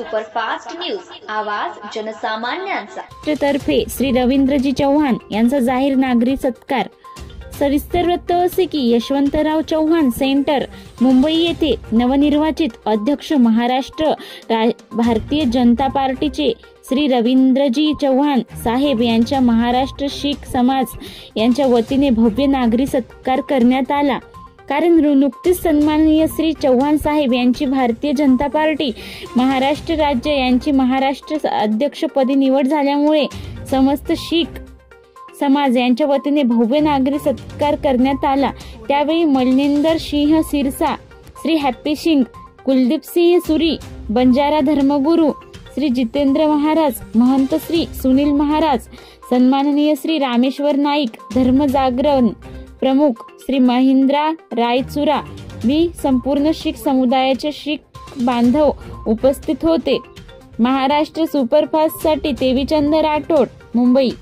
Superfast news, आवाज जनसामान्यांचा तर्फे श्री रवींद्रजी चव्हाण यांचा जाहीर नागरी सत्कार। सविस्तर वृत्त असे की यशवंतराव चव्हाण सेंटर मुंबई येथे नवनिर्वाचित अध्यक्ष महाराष्ट्र भारतीय जनता पार्टीचे श्री रवींद्रजी चव्हाण साहेब यांच्या महाराष्ट्र शीख समाज यांच्या वतीने भव्य नागरी सत्कार करण्यात आला। कारण नुकतीच सन्माननीय श्री चव्हाण साहेब यांची भारतीय जनता पार्टी महाराष्ट्र राज्य यांची महाराष्ट्र अध्यक्षपदी निवड झाल्यामुळे समस्त शीख समाज यांच्या वतीने भव्य नागरी सत्कार करण्यात आला। त्यावेळी मलनिंदर सिंह सिरसा, श्री हॅप्पी सिंग, कुलदीप सिंह सुरी, बंजारा धर्मगुरू श्री जितेंद्र महाराज, महंत श्री सुनील महाराज, सन्माननीय श्री रामेश्वर नाईक, धर्म जागरण प्रमुख श्री महिंद्रा रायचुरा व संपूर्ण शीख समुदायाचे शीख बांधव उपस्थित होते। महाराष्ट्र सुपरफास्ट साठी देवीचंद राठोड, मुंबई।